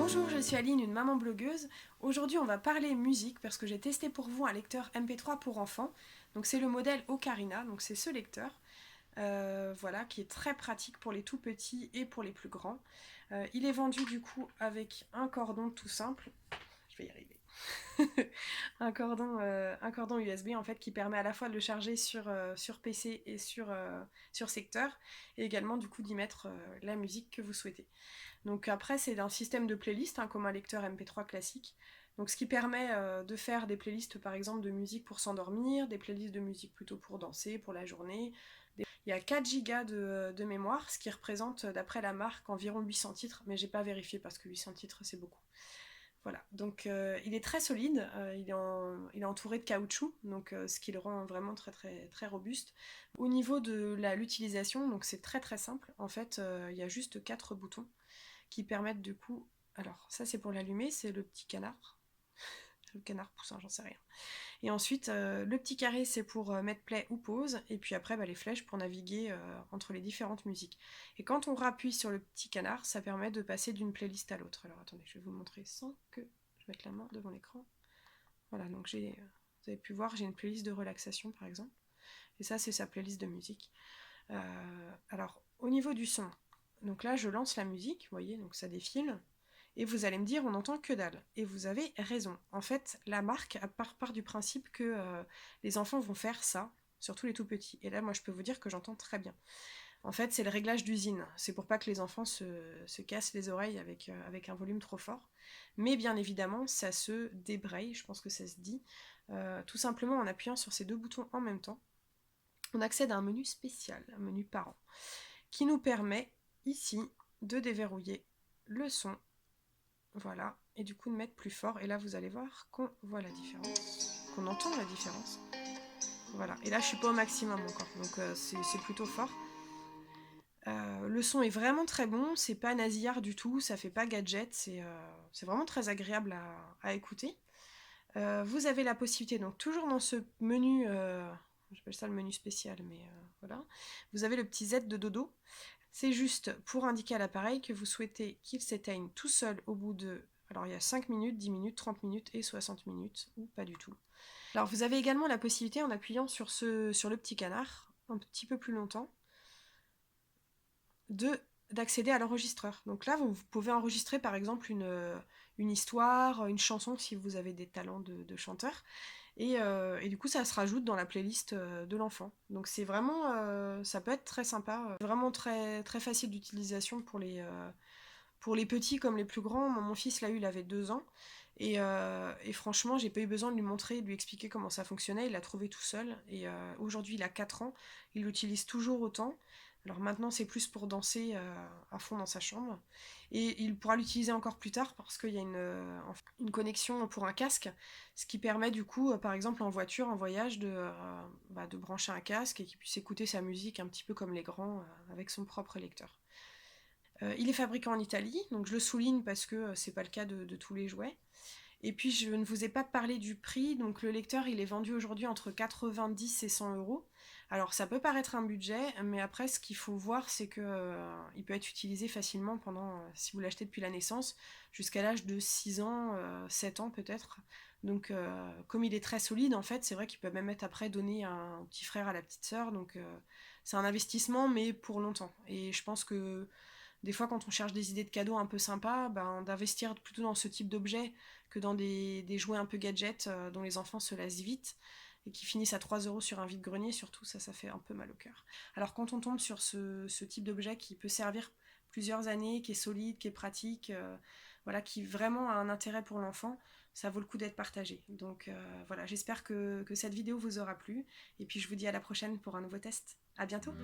Bonjour, je suis Aline, une maman blogueuse. Aujourd'hui, on va parler musique parce que j'ai testé pour vous un lecteur MP3 pour enfants. Donc c'est le modèle Ocarina, donc c'est ce lecteur. Voilà, qui est très pratique pour les tout petits et pour les plus grands. Il est vendu du coup avec un cordon tout simple. Je vais y arriver. un cordon USB en fait qui permet à la fois de le charger sur PC et sur secteur et également du coup d'y mettre la musique que vous souhaitez. Donc après c'est un système de playlist comme un lecteur MP3 classique. Donc ce qui permet de faire des playlists par exemple de musique pour s'endormir, des playlists de musique plutôt pour danser, pour la journée. Il y a 4 Go de mémoire, ce qui représente d'après la marque environ 800 titres, mais j'ai pas vérifié parce que 800 titres c'est beaucoup. Voilà, donc il est très solide, il est entouré de caoutchouc, donc ce qui le rend vraiment très très très robuste. Au niveau de l'utilisation, donc c'est très très simple. En fait, il y a juste 4 boutons qui permettent du coup. Alors ça c'est pour l'allumer, c'est le petit canard. Le canard poussin, j'en sais rien. Et ensuite, le petit carré, c'est pour mettre play ou pause. Et puis après, les flèches pour naviguer entre les différentes musiques. Et quand on rappuie sur le petit canard, ça permet de passer d'une playlist à l'autre. Alors attendez, je vais vous montrer sans que je mette la main devant l'écran. Voilà, donc vous avez pu voir, j'ai une playlist de relaxation par exemple. Et ça, c'est sa playlist de musique. Alors, au niveau du son, donc là, je lance la musique, vous voyez, donc ça défile. Et vous allez me dire, on n'entend que dalle. Et vous avez raison. En fait, la marque part du principe que les enfants vont faire ça, surtout les tout petits. Et là, moi, je peux vous dire que j'entends très bien. En fait, c'est le réglage d'usine. C'est pour pas que les enfants se cassent les oreilles avec un volume trop fort. Mais bien évidemment, ça se débraye, je pense que ça se dit, tout simplement en appuyant sur ces deux boutons en même temps. On accède à un menu spécial, un menu parent, qui nous permet ici de déverrouiller le son. Voilà, et du coup de mettre plus fort. Et là, vous allez voir qu'on voit la différence, qu'on entend la différence. Voilà, et là, je suis pas au maximum encore, donc c'est plutôt fort. Le son est vraiment très bon, c'est pas nasillard du tout, ça fait pas gadget, c'est vraiment très agréable à écouter. Vous avez la possibilité, donc toujours dans ce menu, j'appelle ça le menu spécial, mais voilà, vous avez le petit Z de dodo. C'est juste pour indiquer à l'appareil que vous souhaitez qu'il s'éteigne tout seul au bout de... Alors il y a 5 minutes, 10 minutes, 30 minutes et 60 minutes, ou pas du tout. Alors vous avez également la possibilité, en appuyant sur le petit canard, un petit peu plus longtemps, d'accéder à l'enregistreur. Donc là, vous pouvez enregistrer par exemple une histoire, une chanson si vous avez des talents de chanteur. Et du coup, ça se rajoute dans la playlist de l'enfant. Donc c'est vraiment, ça peut être très sympa, vraiment très, très facile d'utilisation pour les petits comme les plus grands. Mon fils l'a eu, il avait 2 ans. Et franchement, j'ai pas eu besoin de lui montrer, de lui expliquer comment ça fonctionnait. Il l'a trouvé tout seul. Et aujourd'hui, il a 4 ans. Il l'utilise toujours autant. Alors maintenant, c'est plus pour danser à fond dans sa chambre. Et il pourra l'utiliser encore plus tard parce qu'il y a une connexion pour un casque. Ce qui permet du coup, par exemple en voiture, en voyage, de brancher un casque et qu'il puisse écouter sa musique un petit peu comme les grands avec son propre lecteur. Il est fabriqué en Italie, donc je le souligne parce que c'est pas le cas de tous les jouets. Et puis je ne vous ai pas parlé du prix, donc le lecteur il est vendu aujourd'hui entre 90 et 100 euros. Alors ça peut paraître un budget, mais après ce qu'il faut voir c'est que il peut être utilisé facilement pendant, si vous l'achetez depuis la naissance, jusqu'à l'âge de 6 ans, 7 ans peut-être. Donc comme il est très solide en fait, c'est vrai qu'il peut même être après donné à un petit frère, à la petite sœur, donc c'est un investissement mais pour longtemps. Et je pense que des fois, quand on cherche des idées de cadeaux un peu sympas, d'investir plutôt dans ce type d'objet que dans des jouets un peu gadgets dont les enfants se lassent vite et qui finissent à 3 euros sur un vide-grenier, surtout ça fait un peu mal au cœur. Alors quand on tombe sur ce type d'objet qui peut servir plusieurs années, qui est solide, qui est pratique, voilà, qui vraiment a un intérêt pour l'enfant, ça vaut le coup d'être partagé. Donc voilà, j'espère que cette vidéo vous aura plu. Et puis je vous dis à la prochaine pour un nouveau test. À bientôt!